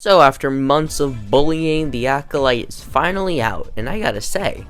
So after months of bullying, the Acolyte is finally out, and I gotta say,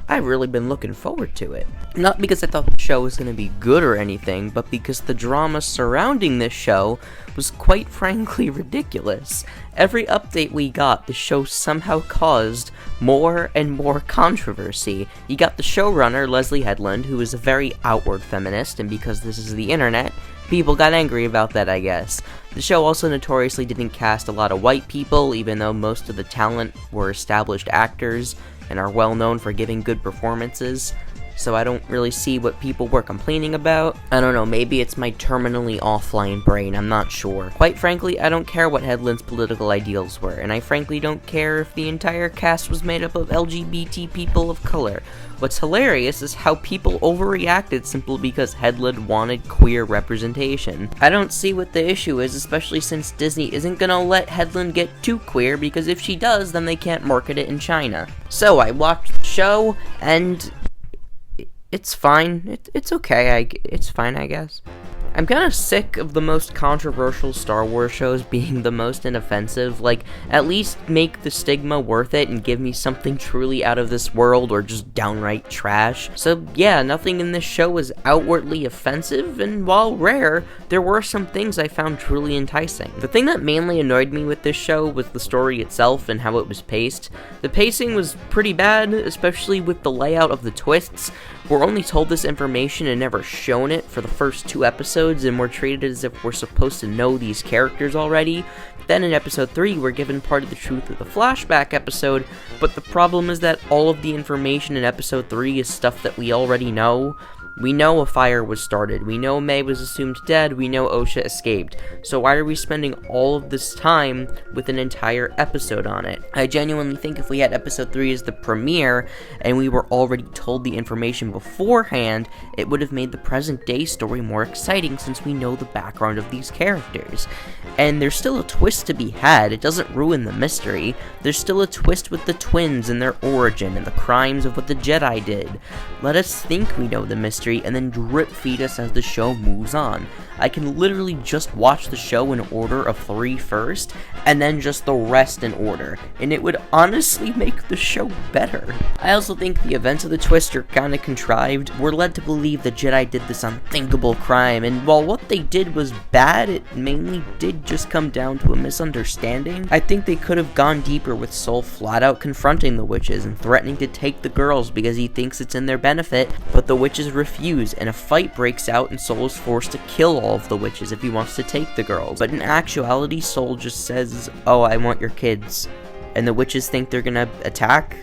I've really been looking forward to it. Not because I thought the show was going to be good or anything, but because the drama surrounding this show was quite frankly ridiculous. Every update we got, the show somehow caused more and more controversy. You got the showrunner, Leslie Headland, who is a very outward feminist, and because this is the internet, people got angry about that, I guess. The show also notoriously didn't cast a lot of white people, even though most of the talent were established actors and are well known for giving good performances, so I don't really see what people were complaining about. I don't know, maybe it's my terminally offline brain, I'm not sure. Quite frankly, I don't care what Headland's political ideals were, and I frankly don't care if the entire cast was made up of LGBT people of color. What's hilarious is how people overreacted simply because Headland wanted queer representation. I don't see what the issue is, especially since Disney isn't gonna let Headland get too queer, because if she does, then they can't market it in China. So I watched the show, and it's fine. It's okay. It's fine, I guess. I'm kind of sick of the most controversial Star Wars shows being the most inoffensive. Like, at least make the stigma worth it and give me something truly out of this world or just downright trash. So yeah, nothing in this show was outwardly offensive, and while rare, there were some things I found truly enticing. The thing that mainly annoyed me with this show was the story itself and how it was paced. The pacing was pretty bad, especially with the layout of the twists. We're only told this information and never shown it for the first 2 episodes, and we're treated as if we're supposed to know these characters already. Then in episode 3, we're given part of the truth of the flashback episode, but the problem is that all of the information in episode 3 is stuff that we already know. We know a fire was started, we know May was assumed dead, we know Osha escaped, so why are we spending all of this time with an entire episode on it? I genuinely think if we had episode 3 as the premiere, and we were already told the information beforehand, it would have made the present day story more exciting since we know the background of these characters. And there's still a twist to be had, it doesn't ruin the mystery. There's still a twist with the twins and their origin and the crimes of what the Jedi did. Let us think we know the mystery, and then drip feed us as the show moves on. I can literally just watch the show in order of 3 first, and then just the rest in order, and it would honestly make the show better. I also think the events of the twist are kinda contrived. We're led to believe the Jedi did this unthinkable crime, and while what they did was bad, it mainly did just come down to a misunderstanding. I think they could have gone deeper with Sol flat out confronting the witches and threatening to take the girls because he thinks it's in their benefit, but the witches refuse, and a fight breaks out and Sol is forced to kill all of the witches if he wants to take the girls. But in actuality, Sol just says, "Oh, I want your kids," and the witches think they're gonna attack,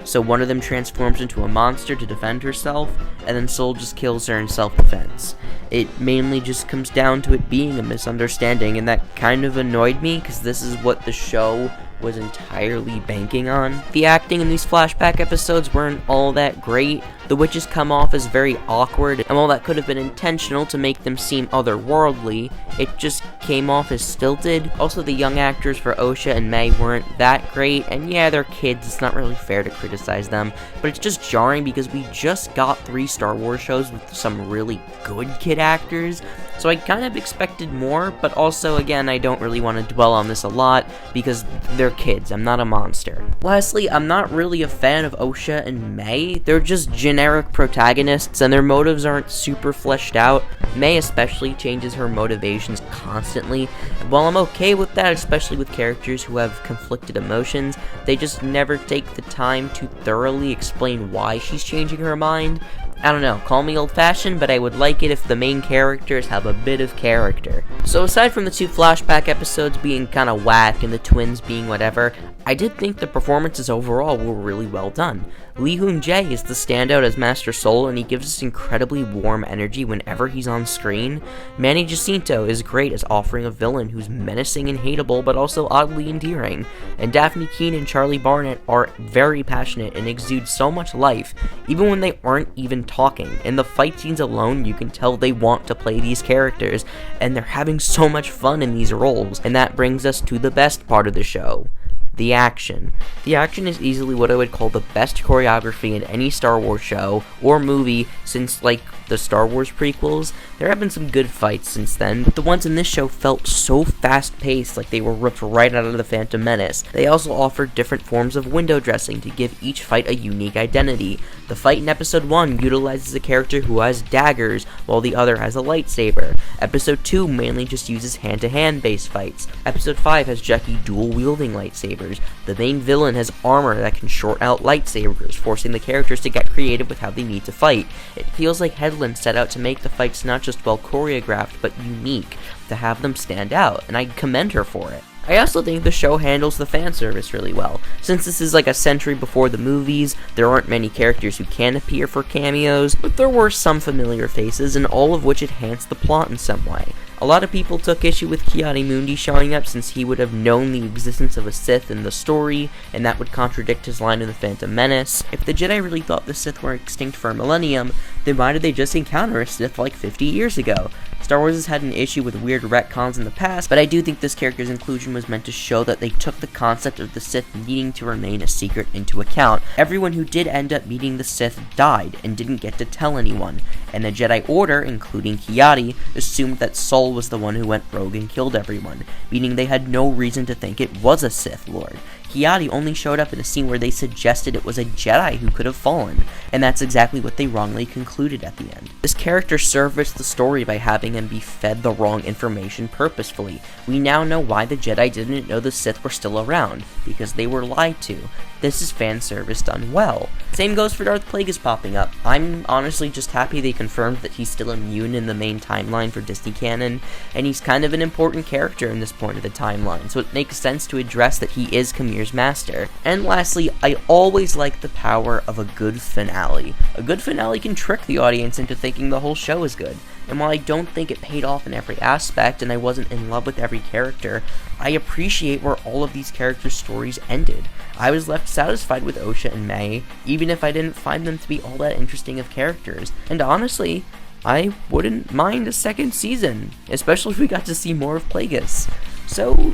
so one of them transforms into a monster to defend herself, and then Sol just kills her in self-defense. It mainly just comes down to it being a misunderstanding, and that kind of annoyed me, because this is what the show was entirely banking on. The acting in these flashback episodes weren't all that great. The witches come off as very awkward, and while that could have been intentional to make them seem otherworldly, it just came off as stilted. Also, the young actors for Osha and May weren't that great, and yeah, they're kids, it's not really fair to criticize them, but it's just jarring because we just got 3 Star Wars shows with some really good kid actors, so I kind of expected more, but also, again, I don't really want to dwell on this a lot, because they're kids, I'm not a monster. Lastly, I'm not really a fan of Osha and May. They're just generic protagonists, and their motives aren't super fleshed out. May especially changes her motivations constantly, and while I'm okay with that, especially with characters who have conflicted emotions, they just never take the time to thoroughly explain why she's changing her mind. I don't know, call me old-fashioned, but I would like it if the main characters have a bit of character. So aside from the 2 flashback episodes being kinda whack and the twins being whatever, I did think the performances overall were really well done. Lee Hoon-jae is the standout as Master Sol, and he gives us incredibly warm energy whenever he's on screen. Manny Jacinto is great as offering a villain who's menacing and hateable, but also oddly endearing. And Daphne Keane and Charlie Barnett are very passionate and exude so much life, even when they aren't even talking. In the fight scenes alone, you can tell they want to play these characters, and they're having so much fun in these roles. And that brings us to the best part of the show. The action. The action is easily what I would call the best choreography in any Star Wars show or movie since, like, the Star Wars prequels, there have been some good fights since then, but the ones in this show felt so fast-paced, like they were ripped right out of The Phantom Menace. They also offered different forms of window dressing to give each fight a unique identity. The fight in Episode 1 utilizes a character who has daggers, while the other has a lightsaber. Episode 2 mainly just uses hand-to-hand based fights. Episode 5 has Jackie dual-wielding lightsabers. The main villain has armor that can short out lightsabers, forcing the characters to get creative with how they need to fight. It feels like Headland set out to make the fights not just well choreographed, but unique, to have them stand out, and I commend her for it. I also think the show handles the fan service really well. Since this is like a century before the movies, there aren't many characters who can appear for cameos, but there were some familiar faces, and all of which enhanced the plot in some way. A lot of people took issue with Ki-Adi-Mundi showing up since he would have known the existence of a Sith in the story, and that would contradict his line in The Phantom Menace. If the Jedi really thought the Sith were extinct for a millennium, then why did they just encounter a Sith like 50 years ago? Star Wars has had an issue with weird retcons in the past, but I do think this character's inclusion was meant to show that they took the concept of the Sith needing to remain a secret into account. Everyone who did end up meeting the Sith died and didn't get to tell anyone, and the Jedi Order, including Ki-Adi, assumed that Saul was the one who went rogue and killed everyone, meaning they had no reason to think it was a Sith Lord. Ki-Adi only showed up in a scene where they suggested it was a Jedi who could have fallen, and that's exactly what they wrongly concluded at the end. This character serviced the story by having him be fed the wrong information purposefully. We now know why the Jedi didn't know the Sith were still around, because they were lied to. This is fan service done well. Same goes for Darth Plagueis popping up. I'm honestly just happy they confirmed that he's still immune in the main timeline for Disney canon, and he's kind of an important character in this point of the timeline, so it makes sense to address that he is Kamir's master. And lastly, I always like the power of a good finale. A good finale can trick the audience into thinking the whole show is good. And while I don't think it paid off in every aspect, and I wasn't in love with every character, I appreciate where all of these characters' stories ended. I was left satisfied with Osha and May, even if I didn't find them to be all that interesting of characters. And honestly, I wouldn't mind a second season, especially if we got to see more of Plagueis. So,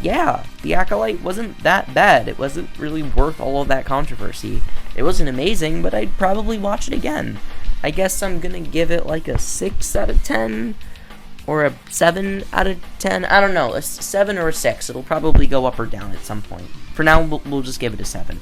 yeah, The Acolyte wasn't that bad. It wasn't really worth all of that controversy. It wasn't amazing, but I'd probably watch it again. I guess I'm gonna give it like a 6 out of 10, or a 7 out of 10, I don't know, a 7 or a 6, it'll probably go up or down at some point. For now, we'll just give it a 7.